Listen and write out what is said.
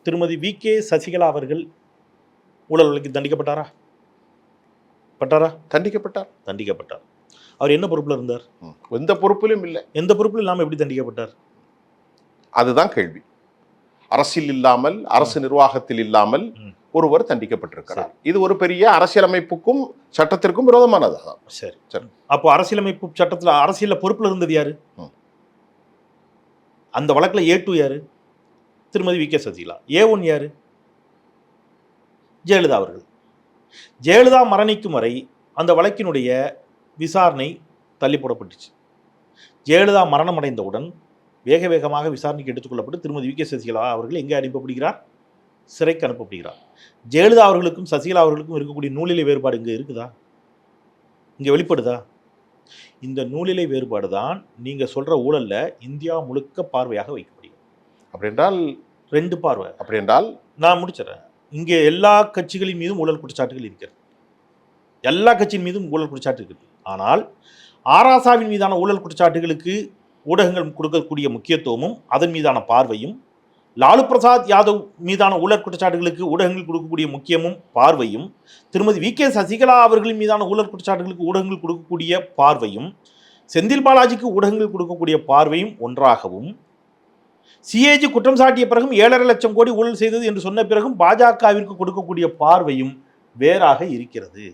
திருமதி வி.கே. சசிகலா அவர்கள் ஊழல் வழக்கில் தண்டிக்கப்பட்டாரா? பட்டாரா? தண்டிக்கப்பட்டார். தண்டிக்கப்பட்டார். அவர் என்ன பொறுப்பில் இருந்தார்? எந்த பொறுப்பிலும் இல்லை. எந்த பொறுப்பிலும் இல்லாமல் எப்படி தண்டிக்கப்பட்டார்? அதுதான் கேள்வி. அரசியல் இல்லாமல், அரசு நிர்வாகத்தில் இல்லாமல் ஒருவர் தண்டிக்கப்பட்டிருக்கிறார். இது ஒரு பெரிய அரசியலமைப்புக்கும் சட்டத்திற்கும் விரோதமானது. சரி சரி. அப்போ அரசியலமைப்பு சட்டத்தில் அரசியல் பொறுப்பில் இருந்தது யாரு? அந்த வழக்கில் A2 யாரு? திருமதி வி.கே. சசிகலா. A1 யாரு? ஜெயலலிதா அவர்கள். ஜெயலலிதா மரணிக்கும் வரை அந்த வழக்கினுடைய விசாரணை தள்ளி போடப்பட்டுச்சு. ஜெயலலிதா மரணம் அடைந்தவுடன் வேக வேகமாக விசாரணைக்கு எடுத்துக்கொள்ளப்பட்டு திருமதி வி.கே. சசிகலா அவர்கள் எங்கே அனுப்பப்படுகிறார்? சிறைக்கு அனுப்பப்படுகிறார். ஜெயலலிதா அவர்களுக்கும் சசிகலா அவர்களுக்கும் இருக்கக்கூடிய நூலிலை வேறுபாடு இங்கே இருக்குதா? இங்கே வெளிப்படுதா? இந்த நூலிலை வேறுபாடு தான் நீங்கள் சொல்கிற ஊழலில் இந்தியா முழுக்க பார்வையாக வைக்கப்படுகிறது. அப்படி என்றால் 2 பார்வை. அப்படி என்றால் நான் முடிச்சிடறேன். இங்கே எல்லா கட்சிகளின் மீதும் ஊழல் குற்றச்சாட்டுகள் இருக்கிறது. எல்லா கட்சியின் மீதும் ஊழல் குற்றச்சாட்டு இருக்குது. ஆனால் ஆராசாவின் மீதான ஊழல் குற்றச்சாட்டுகளுக்கு ஊடகங்கள் கொடுக்கக்கூடிய முக்கியத்துவமும் அதன் மீதான பார்வையும், லாலு பிரசாத் யாதவ் மீதான ஊழல் குற்றச்சாட்டுகளுக்கு ஊடகங்கள் கொடுக்கக்கூடிய முக்கியமும் பார்வையும், திருமதி வி.கே. சசிகலா அவர்களின் மீதான ஊழல் குற்றச்சாட்டுகளுக்கு ஊடகங்கள் கொடுக்கக்கூடிய பார்வையும், செந்தில் பாலாஜிக்கு ஊடகங்கள் கொடுக்கக்கூடிய பார்வையும் ஒன்றாகவும், சிஏஜி குற்றம் சாட்டிய பிறகும் 7.5 லட்சம் கோடி ஊழல் செய்தது என்று சொன்ன பிறகும் பாஜகவிற்கு கொடுக்கக்கூடிய பார்வையும் வேறாக இருக்கிறது.